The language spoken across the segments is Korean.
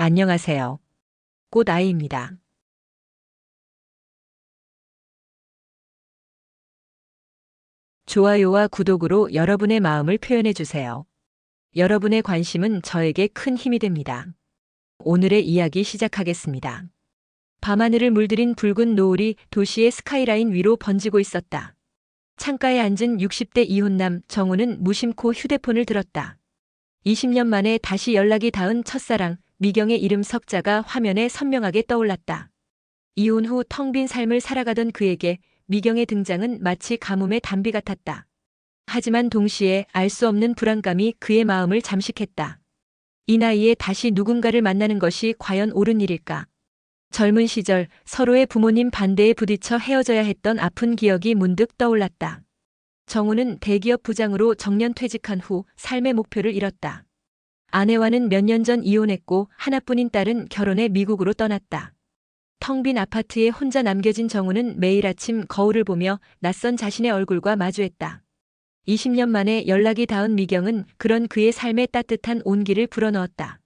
안녕하세요. 꽃아이입니다. 좋아요와 구독으로 여러분의 마음을 표현해 주세요. 여러분의 관심은 저에게 큰 힘이 됩니다. 오늘의 이야기 시작하겠습니다. 밤하늘을 물들인 붉은 노을이 도시의 스카이라인 위로 번지고 있었다. 창가에 앉은 60대 이혼남 정우는 무심코 휴대폰을 들었다. 20년 만에 다시 연락이 닿은 첫사랑 미경의 이름 석자가 화면에 선명하게 떠올랐다. 이혼 후 텅 빈 삶을 살아가던 그에게 미경의 등장은 마치 가뭄의 단비 같았다. 하지만 동시에 알 수 없는 불안감이 그의 마음을 잠식했다. 이 나이에 다시 누군가를 만나는 것이 과연 옳은 일일까? 젊은 시절 서로의 부모님 반대에 부딪혀 헤어져야 했던 아픈 기억이 문득 떠올랐다. 정우는 대기업 부장으로 정년 퇴직한 후 삶의 목표를 잃었다. 아내와는 몇 년 전 이혼했고 하나뿐인 딸은 결혼해 미국으로 떠났다. 텅 빈 아파트에 혼자 남겨진 정우는 매일 아침 거울을 보며 낯선 자신의 얼굴과 마주했다. 20년 만에 연락이 닿은 미경은 그런 그의 삶에 따뜻한 온기를 불어넣었다.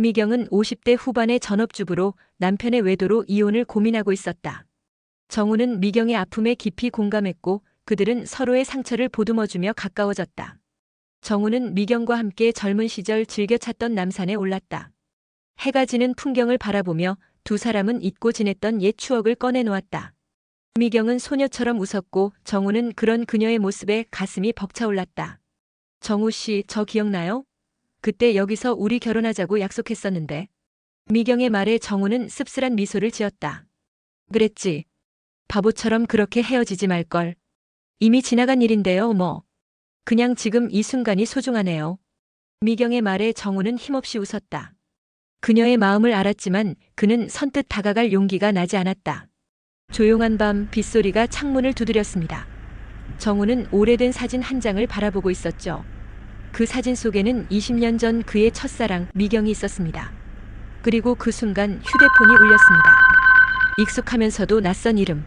미경은 50대 후반의 전업주부로 남편의 외도로 이혼을 고민하고 있었다. 정우는 미경의 아픔에 깊이 공감했고 그들은 서로의 상처를 보듬어주며 가까워졌다. 정우는 미경과 함께 젊은 시절 즐겨 찾던 남산에 올랐다. 해가 지는 풍경을 바라보며 두 사람은 잊고 지냈던 옛 추억을 꺼내놓았다. 미경은 소녀처럼 웃었고 정우는 그런 그녀의 모습에 가슴이 벅차올랐다. 정우 씨, 저 기억나요? 그때 여기서 우리 결혼하자고 약속했었는데. 미경의 말에 정우는 씁쓸한 미소를 지었다. 그랬지. 바보처럼 그렇게 헤어지지 말걸. 이미 지나간 일인데요, 뭐. 그냥 지금 이 순간이 소중하네요. 미경의 말에 정우는 힘없이 웃었다. 그녀의 마음을 알았지만 그는 선뜻 다가갈 용기가 나지 않았다. 조용한 밤 빗소리가 창문을 두드렸습니다. 정우는 오래된 사진 한 장을 바라보고 있었죠. 그 사진 속에는 20년 전 그의 첫사랑 미경이 있었습니다. 그리고 그 순간 휴대폰이 울렸습니다. 익숙하면서도 낯선 이름.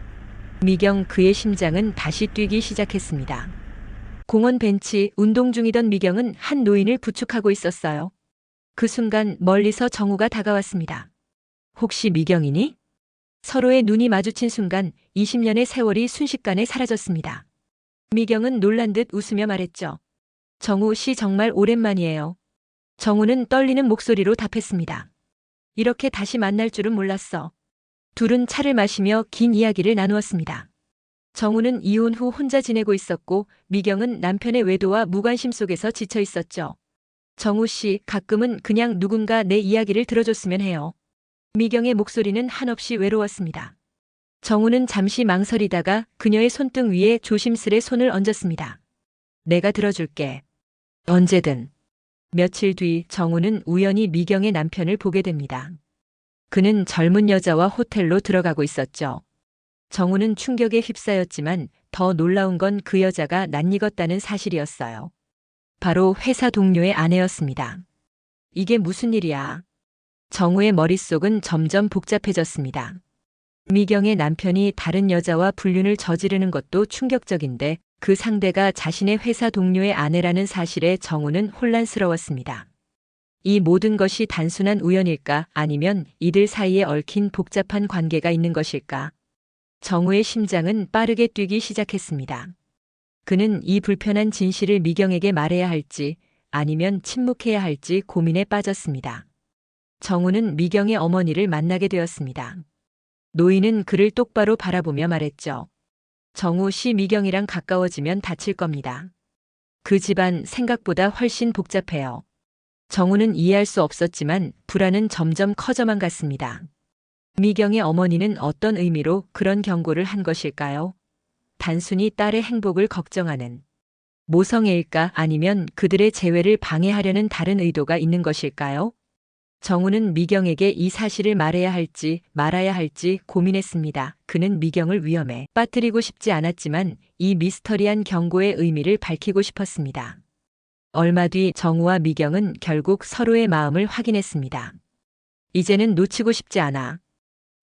미경, 그의 심장은 다시 뛰기 시작했습니다. 공원 벤치 운동 중이던 미경은 한 노인을 부축하고 있었어요. 그 순간 멀리서 정우가 다가왔습니다. 혹시 미경이니? 서로의 눈이 마주친 순간 20년의 세월이 순식간에 사라졌습니다. 미경은 놀란 듯 웃으며 말했죠. 정우 씨 정말 오랜만이에요. 정우는 떨리는 목소리로 답했습니다. 이렇게 다시 만날 줄은 몰랐어. 둘은 차를 마시며 긴 이야기를 나누었습니다. 정우는 이혼 후 혼자 지내고 있었고 미경은 남편의 외도와 무관심 속에서 지쳐 있었죠. 정우 씨, 가끔은 그냥 누군가 내 이야기를 들어줬으면 해요. 미경의 목소리는 한없이 외로웠습니다. 정우는 잠시 망설이다가 그녀의 손등 위에 조심스레 손을 얹었습니다. 내가 들어줄게. 언제든. 며칠 뒤 정우는 우연히 미경의 남편을 보게 됩니다. 그는 젊은 여자와 호텔로 들어가고 있었죠. 정우는 충격에 휩싸였지만 더 놀라운 건 그 여자가 낯익었다는 사실이었어요. 바로 회사 동료의 아내였습니다. 이게 무슨 일이야? 정우의 머릿속은 점점 복잡해졌습니다. 미경의 남편이 다른 여자와 불륜을 저지르는 것도 충격적인데 그 상대가 자신의 회사 동료의 아내라는 사실에 정우는 혼란스러웠습니다. 이 모든 것이 단순한 우연일까 아니면 이들 사이에 얽힌 복잡한 관계가 있는 것일까? 정우의 심장은 빠르게 뛰기 시작했습니다. 그는 이 불편한 진실을 미경에게 말해야 할지 아니면 침묵해야 할지 고민에 빠졌습니다. 정우는 미경의 어머니를 만나게 되었습니다. 노인은 그를 똑바로 바라보며 말했죠. 정우 씨, 미경이랑 가까워지면 다칠 겁니다. 그 집안 생각보다 훨씬 복잡해요. 정우는 이해할 수 없었지만 불안은 점점 커져만 갔습니다. 미경의 어머니는 어떤 의미로 그런 경고를 한 것일까요? 단순히 딸의 행복을 걱정하는 모성애일까 아니면 그들의 재회를 방해하려는 다른 의도가 있는 것일까요? 정우는 미경에게 이 사실을 말해야 할지 말아야 할지 고민했습니다. 그는 미경을 위험에 빠뜨리고 싶지 않았지만 이 미스터리한 경고의 의미를 밝히고 싶었습니다. 얼마 뒤 정우와 미경은 결국 서로의 마음을 확인했습니다. 이제는 놓치고 싶지 않아.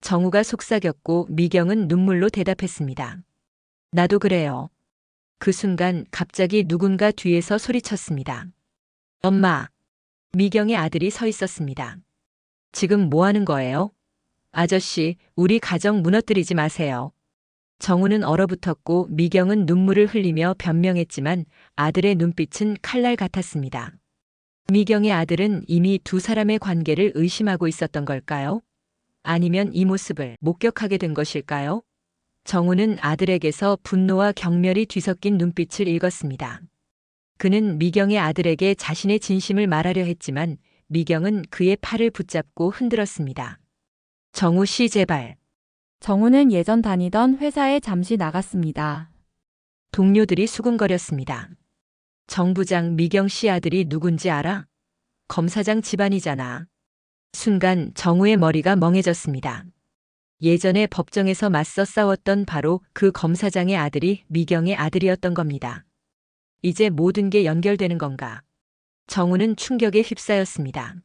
정우가 속삭였고 미경은 눈물로 대답했습니다. 나도 그래요. 그 순간 갑자기 누군가 뒤에서 소리쳤습니다. 엄마. 미경의 아들이 서 있었습니다. 지금 뭐 하는 거예요? 아저씨, 우리 가정 무너뜨리지 마세요. 정우는 얼어붙었고 미경은 눈물을 흘리며 변명했지만 아들의 눈빛은 칼날 같았습니다. 미경의 아들은 이미 두 사람의 관계를 의심하고 있었던 걸까요? 아니면 이 모습을 목격하게 된 것일까요? 정우는 아들에게서 분노와 경멸이 뒤섞인 눈빛을 읽었습니다. 그는 미경의 아들에게 자신의 진심을 말하려 했지만 미경은 그의 팔을 붙잡고 흔들었습니다. 정우 씨 제발. 정우는 예전 다니던 회사에 잠시 나갔습니다. 동료들이 수군거렸습니다. 정 부장 미경 씨 아들이 누군지 알아? 검사장 집안이잖아. 순간 정우의 머리가 멍해졌습니다. 예전에 법정에서 맞서 싸웠던 바로 그 검사장의 아들이 미경의 아들이었던 겁니다. 이제 모든 게 연결되는 건가? 정우는 충격에 휩싸였습니다.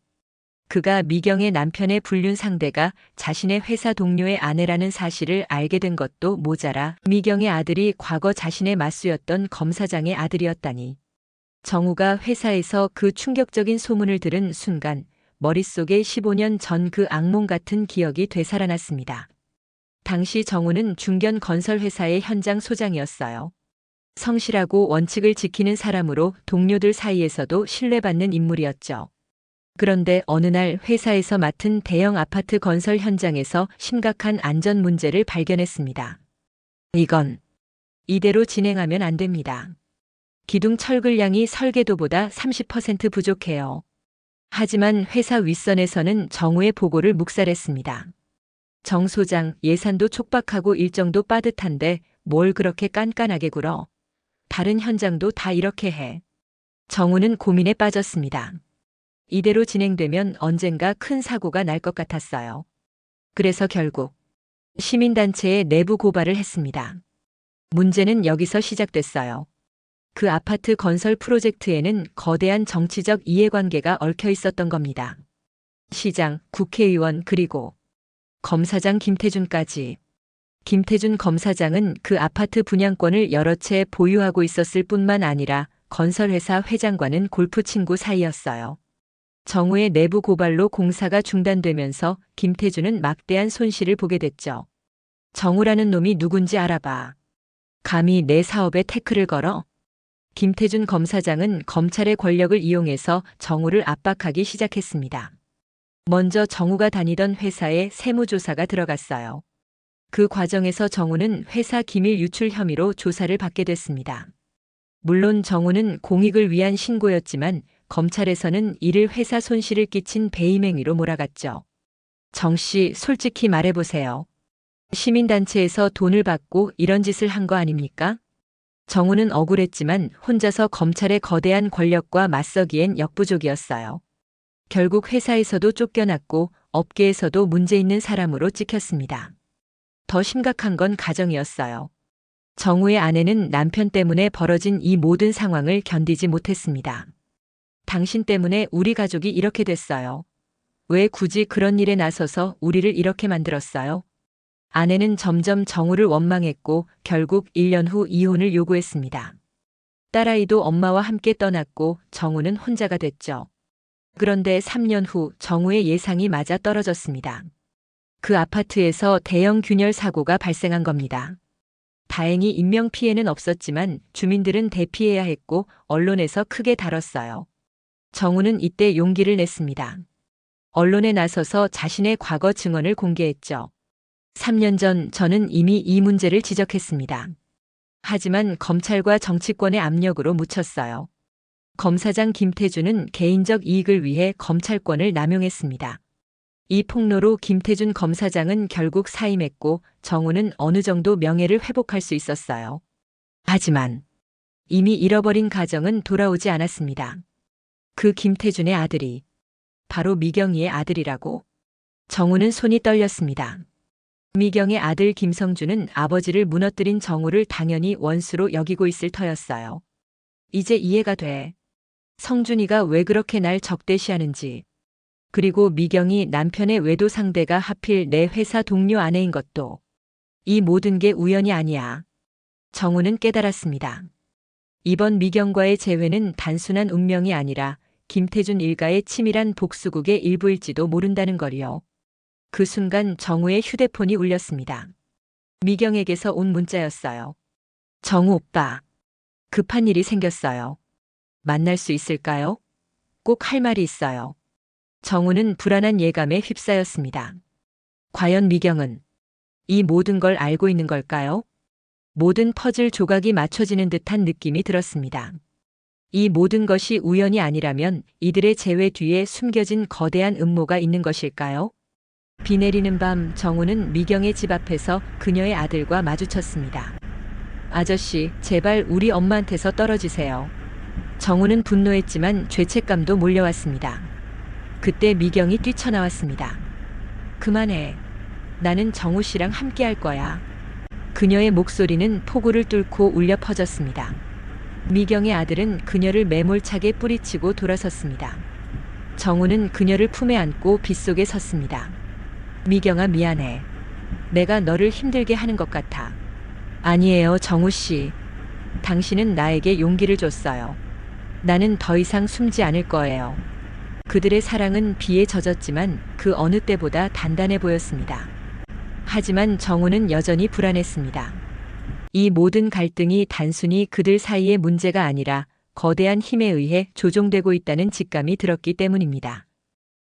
그가 미경의 남편의 불륜 상대가 자신의 회사 동료의 아내라는 사실을 알게 된 것도 모자라 미경의 아들이 과거 자신의 맞수였던 검사장의 아들이었다니. 정우가 회사에서 그 충격적인 소문을 들은 순간 머릿속에 15년 전 그 악몽 같은 기억이 되살아났습니다. 당시 정우는 중견 건설회사의 현장 소장이었어요. 성실하고 원칙을 지키는 사람으로 동료들 사이에서도 신뢰받는 인물이었죠. 그런데 어느 날 회사에서 맡은 대형 아파트 건설 현장에서 심각한 안전 문제를 발견했습니다. 이건 이대로 진행하면 안 됩니다. 기둥 철근량이 설계도보다 30% 부족해요. 하지만 회사 윗선에서는 정우의 보고를 묵살했습니다. 정 소장, 예산도 촉박하고 일정도 빠듯한데 뭘 그렇게 깐깐하게 굴어? 다른 현장도 다 이렇게 해. 정우는 고민에 빠졌습니다. 이대로 진행되면 언젠가 큰 사고가 날 것 같았어요. 그래서 결국 시민단체에 내부 고발을 했습니다. 문제는 여기서 시작됐어요. 그 아파트 건설 프로젝트에는 거대한 정치적 이해관계가 얽혀 있었던 겁니다. 시장, 국회의원 그리고 검사장 김태준까지. 김태준 검사장은 그 아파트 분양권을 여러 채 보유하고 있었을 뿐만 아니라 건설회사 회장과는 골프 친구 사이였어요. 정우의 내부 고발로 공사가 중단되면서 김태준은 막대한 손실을 보게 됐죠. 정우라는 놈이 누군지 알아봐. 감히 내 사업에 태클을 걸어? 김태준 검사장은 검찰의 권력을 이용해서 정우를 압박하기 시작했습니다. 먼저 정우가 다니던 회사에 세무조사가 들어갔어요. 그 과정에서 정우는 회사 기밀 유출 혐의로 조사를 받게 됐습니다. 물론 정우는 공익을 위한 신고였지만 검찰에서는 이를 회사 손실을 끼친 배임 행위로 몰아갔죠. 정 씨, 솔직히 말해보세요. 시민단체에서 돈을 받고 이런 짓을 한 거 아닙니까? 정우는 억울했지만 혼자서 검찰의 거대한 권력과 맞서기엔 역부족이었어요. 결국 회사에서도 쫓겨났고 업계에서도 문제 있는 사람으로 찍혔습니다. 더 심각한 건 가정이었어요. 정우의 아내는 남편 때문에 벌어진 이 모든 상황을 견디지 못했습니다. 당신 때문에 우리 가족이 이렇게 됐어요. 왜 굳이 그런 일에 나서서 우리를 이렇게 만들었어요? 아내는 점점 정우를 원망했고 결국 1년 후 이혼을 요구했습니다. 딸아이도 엄마와 함께 떠났고 정우는 혼자가 됐죠. 그런데 3년 후 정우의 예상이 맞아 떨어졌습니다. 그 아파트에서 대형 균열 사고가 발생한 겁니다. 다행히 인명피해는 없었지만 주민들은 대피해야 했고 언론에서 크게 다뤘어요. 정우는 이때 용기를 냈습니다. 언론에 나서서 자신의 과거 증언을 공개했죠. 3년 전 저는 이미 이 문제를 지적했습니다. 하지만 검찰과 정치권의 압력으로 묻혔어요. 검사장 김태준은 개인적 이익을 위해 검찰권을 남용했습니다. 이 폭로로 김태준 검사장은 결국 사임했고 정우는 어느 정도 명예를 회복할 수 있었어요. 하지만 이미 잃어버린 가정은 돌아오지 않았습니다. 그 김태준의 아들이 바로 미경이의 아들이라고. 정우는 손이 떨렸습니다. 미경의 아들 김성준은 아버지를 무너뜨린 정우를 당연히 원수로 여기고 있을 터였어요. 이제 이해가 돼. 성준이가 왜 그렇게 날 적대시하는지. 그리고 미경이 남편의 외도 상대가 하필 내 회사 동료 아내인 것도. 이 모든 게 우연이 아니야. 정우는 깨달았습니다. 이번 미경과의 재회는 단순한 운명이 아니라 김태준 일가의 치밀한 복수국의 일부일지도 모른다는 거리요. 그 순간 정우의 휴대폰이 울렸습니다. 미경에게서 온 문자였어요. 정우 오빠. 급한 일이 생겼어요. 만날 수 있을까요? 꼭 할 말이 있어요. 정우는 불안한 예감에 휩싸였습니다. 과연 미경은 이 모든 걸 알고 있는 걸까요? 모든 퍼즐 조각이 맞춰지는 듯한 느낌이 들었습니다. 이 모든 것이 우연이 아니라면 이들의 재회 뒤에 숨겨진 거대한 음모가 있는 것일까요? 비 내리는 밤 정우는 미경의 집 앞에서 그녀의 아들과 마주쳤습니다. 아저씨, 제발 우리 엄마한테서 떨어지세요. 정우는 분노했지만 죄책감도 몰려왔습니다. 그때 미경이 뛰쳐나왔습니다. 그만해. 나는 정우 씨랑 함께 할 거야. 그녀의 목소리는 폭우를 뚫고 울려 퍼졌습니다. 미경의 아들은 그녀를 매몰차게 뿌리치고 돌아섰습니다. 정우는 그녀를 품에 안고 빗속에 섰습니다. 미경아, 미안해. 내가 너를 힘들게 하는 것 같아. 아니에요, 정우 씨. 당신은 나에게 용기를 줬어요. 나는 더 이상 숨지 않을 거예요. 그들의 사랑은 비에 젖었지만 그 어느 때보다 단단해 보였습니다. 하지만 정우는 여전히 불안했습니다. 이 모든 갈등이 단순히 그들 사이의 문제가 아니라 거대한 힘에 의해 조종되고 있다는 직감이 들었기 때문입니다.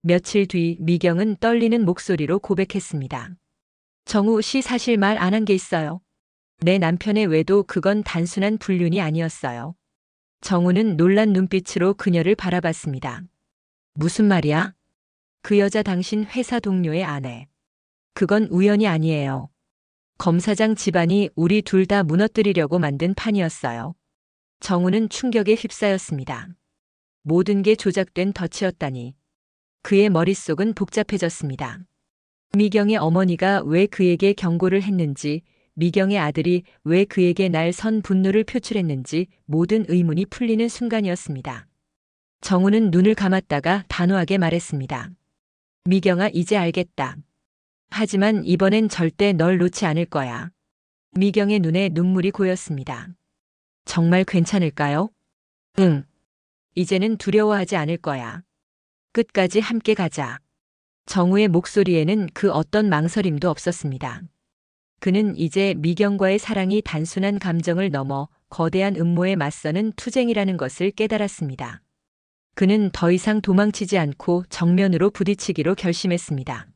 며칠 뒤 미경은 떨리는 목소리로 고백했습니다. 정우 씨, 사실 말 안 한 게 있어요. 내 남편의 외도, 그건 단순한 불륜이 아니었어요. 정우는 놀란 눈빛으로 그녀를 바라봤습니다. 무슨 말이야? 그 여자 당신 회사 동료의 아내. 그건 우연이 아니에요. 검사장 집안이 우리 둘 다 무너뜨리려고 만든 판이었어요. 정우는 충격에 휩싸였습니다. 모든 게 조작된 덫이었다니. 그의 머릿속은 복잡해졌습니다. 미경의 어머니가 왜 그에게 경고를 했는지, 미경의 아들이 왜 그에게 날 선 분노를 표출했는지 모든 의문이 풀리는 순간이었습니다. 정우는 눈을 감았다가 단호하게 말했습니다. 미경아, 이제 알겠다. 하지만 이번엔 절대 널 놓지 않을 거야. 미경의 눈에 눈물이 고였습니다. 정말 괜찮을까요? 응. 이제는 두려워하지 않을 거야. 끝까지 함께 가자. 정우의 목소리에는 그 어떤 망설임도 없었습니다. 그는 이제 미경과의 사랑이 단순한 감정을 넘어 거대한 음모에 맞서는 투쟁이라는 것을 깨달았습니다. 그는 더 이상 도망치지 않고 정면으로 부딪히기로 결심했습니다.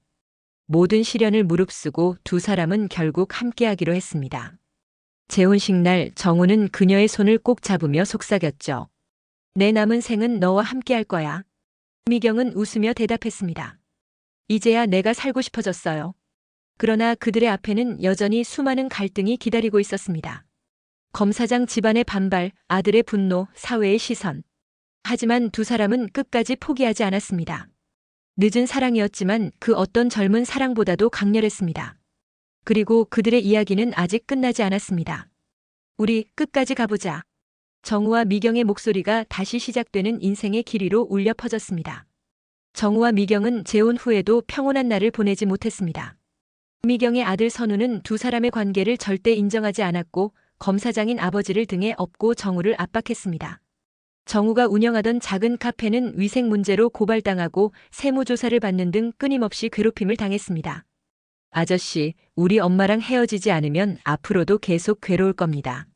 모든 시련을 무릅쓰고 두 사람은 결국 함께하기로 했습니다. 재혼식 날 정우는 그녀의 손을 꼭 잡으며 속삭였죠. 내 남은 생은 너와 함께할 거야. 미경은 웃으며 대답했습니다. 이제야 내가 살고 싶어졌어요. 그러나 그들의 앞에는 여전히 수많은 갈등이 기다리고 있었습니다. 검사장 집안의 반발, 아들의 분노, 사회의 시선. 하지만 두 사람은 끝까지 포기하지 않았습니다. 늦은 사랑이었지만 그 어떤 젊은 사랑보다도 강렬했습니다. 그리고 그들의 이야기는 아직 끝나지 않았습니다. 우리 끝까지 가보자. 정우와 미경의 목소리가 다시 시작되는 인생의 길 위로 울려 퍼졌습니다. 정우와 미경은 재혼 후에도 평온한 날을 보내지 못했습니다. 미경의 아들 선우는 두 사람의 관계를 절대 인정하지 않았고 검사장인 아버지를 등에 업고 정우를 압박했습니다. 정우가 운영하던 작은 카페는 위생 문제로 고발당하고 세무조사를 받는 등 끊임없이 괴롭힘을 당했습니다. 아저씨, 우리 엄마랑 헤어지지 않으면 앞으로도 계속 괴로울 겁니다.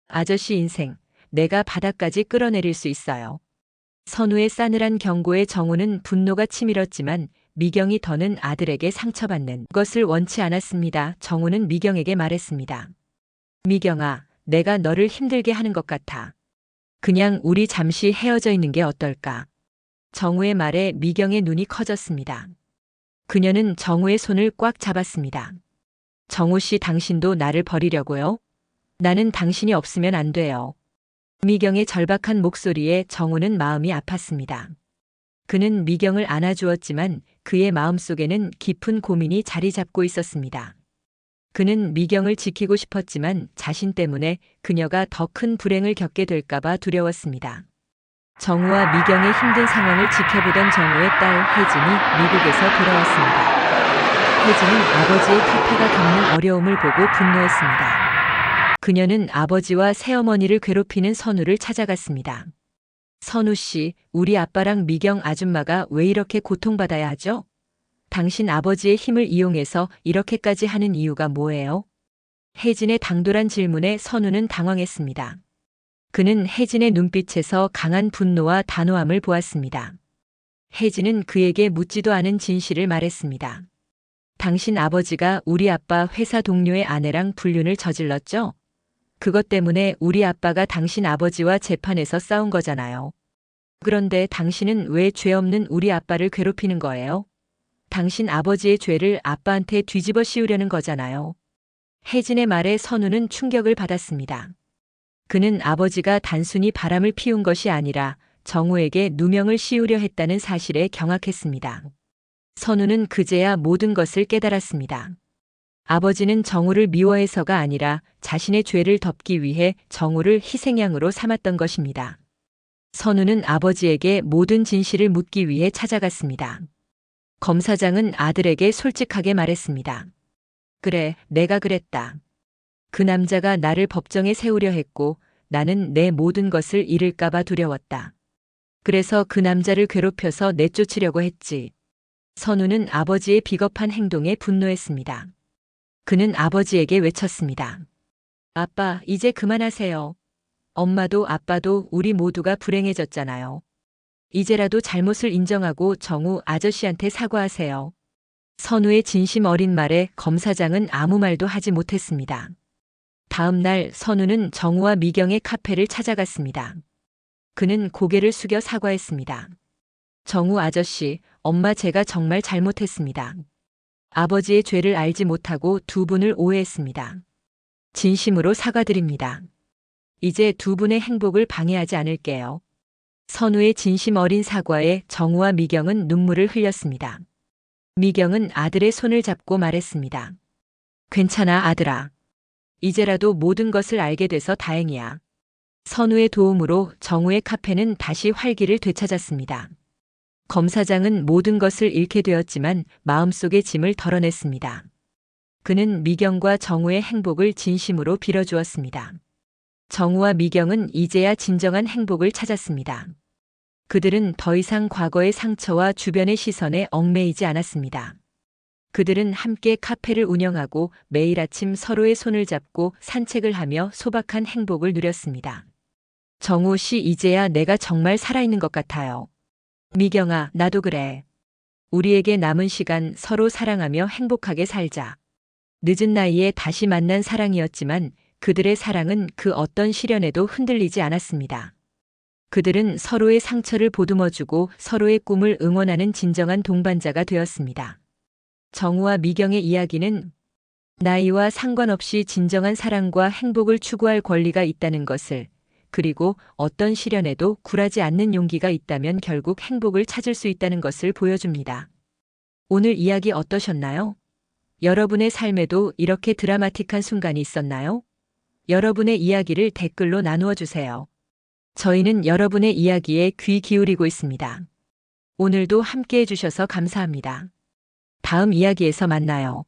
아저씨 인생, 내가 바닥까지 끌어내릴 수 있어요. 선우의 싸늘한 경고에 정우는 분노가 치밀었지만 미경이 더는 아들에게 상처받는 것을 원치 않았습니다. 정우는 미경에게 말했습니다. 미경아, 내가 너를 힘들게 하는 것 같아. 그냥 우리 잠시 헤어져 있는 게 어떨까? 정우의 말에 미경의 눈이 커졌습니다. 그녀는 정우의 손을 꽉 잡았습니다. 정우 씨, 당신도 나를 버리려고요? 나는 당신이 없으면 안 돼요. 미경의 절박한 목소리에 정우는 마음이 아팠습니다. 그는 미경을 안아주었지만 그의 마음속에는 깊은 고민이 자리 잡고 있었습니다. 그는 미경을 지키고 싶었지만 자신 때문에 그녀가 더 큰 불행을 겪게 될까봐 두려웠습니다. 정우와 미경의 힘든 상황을 지켜보던 정우의 딸 혜진이 미국에서 돌아왔습니다. 혜진은 아버지의 카페가 겪는 어려움을 보고 분노했습니다. 그녀는 아버지와 새어머니를 괴롭히는 선우를 찾아갔습니다. 선우 씨, 우리 아빠랑 미경 아줌마가 왜 이렇게 고통받아야 하죠? 당신 아버지의 힘을 이용해서 이렇게까지 하는 이유가 뭐예요? 혜진의 당돌한 질문에 선우는 당황했습니다. 그는 혜진의 눈빛에서 강한 분노와 단호함을 보았습니다. 혜진은 그에게 묻지도 않은 진실을 말했습니다. 당신 아버지가 우리 아빠 회사 동료의 아내랑 불륜을 저질렀죠? 그것 때문에 우리 아빠가 당신 아버지와 재판에서 싸운 거잖아요. 그런데 당신은 왜 죄 없는 우리 아빠를 괴롭히는 거예요? 당신 아버지의 죄를 아빠한테 뒤집어 씌우려는 거잖아요. 혜진의 말에 선우는 충격을 받았습니다. 그는 아버지가 단순히 바람을 피운 것이 아니라 정우에게 누명을 씌우려 했다는 사실에 경악했습니다. 선우는 그제야 모든 것을 깨달았습니다. 아버지는 정우를 미워해서가 아니라 자신의 죄를 덮기 위해 정우를 희생양으로 삼았던 것입니다. 선우는 아버지에게 모든 진실을 묻기 위해 찾아갔습니다. 검사장은 아들에게 솔직하게 말했습니다. 그래, 내가 그랬다. 그 남자가 나를 법정에 세우려 했고 나는 내 모든 것을 잃을까봐 두려웠다. 그래서 그 남자를 괴롭혀서 내쫓으려고 했지. 선우는 아버지의 비겁한 행동에 분노했습니다. 그는 아버지에게 외쳤습니다. 아빠, 이제 그만하세요. 엄마도 아빠도 우리 모두가 불행해졌잖아요. 이제라도 잘못을 인정하고 정우 아저씨한테 사과하세요. 선우의 진심 어린 말에 검사장은 아무 말도 하지 못했습니다. 다음 날 선우는 정우와 미경의 카페를 찾아갔습니다. 그는 고개를 숙여 사과했습니다. 정우 아저씨, 엄마 제가 정말 잘못했습니다. 아버지의 죄를 알지 못하고 두 분을 오해했습니다. 진심으로 사과드립니다. 이제 두 분의 행복을 방해하지 않을게요. 선우의 진심 어린 사과에 정우와 미경은 눈물을 흘렸습니다. 미경은 아들의 손을 잡고 말했습니다. 괜찮아, 아들아. 이제라도 모든 것을 알게 돼서 다행이야. 선우의 도움으로 정우의 카페는 다시 활기를 되찾았습니다. 검사장은 모든 것을 잃게 되었지만 마음속의 짐을 덜어냈습니다. 그는 미경과 정우의 행복을 진심으로 빌어주었습니다. 정우와 미경은 이제야 진정한 행복을 찾았습니다. 그들은 더 이상 과거의 상처와 주변의 시선에 얽매이지 않았습니다. 그들은 함께 카페를 운영하고 매일 아침 서로의 손을 잡고 산책을 하며 소박한 행복을 누렸습니다. 정우 씨, 이제야 내가 정말 살아있는 것 같아요. 미경아, 나도 그래. 우리에게 남은 시간 서로 사랑하며 행복하게 살자. 늦은 나이에 다시 만난 사랑이었지만 그들의 사랑은 그 어떤 시련에도 흔들리지 않았습니다. 그들은 서로의 상처를 보듬어주고 서로의 꿈을 응원하는 진정한 동반자가 되었습니다. 정우와 미경의 이야기는 나이와 상관없이 진정한 사랑과 행복을 추구할 권리가 있다는 것을, 그리고 어떤 시련에도 굴하지 않는 용기가 있다면 결국 행복을 찾을 수 있다는 것을 보여줍니다. 오늘 이야기 어떠셨나요? 여러분의 삶에도 이렇게 드라마틱한 순간이 있었나요? 여러분의 이야기를 댓글로 나누어 주세요. 저희는 여러분의 이야기에 귀 기울이고 있습니다. 오늘도 함께 해주셔서 감사합니다. 다음 이야기에서 만나요.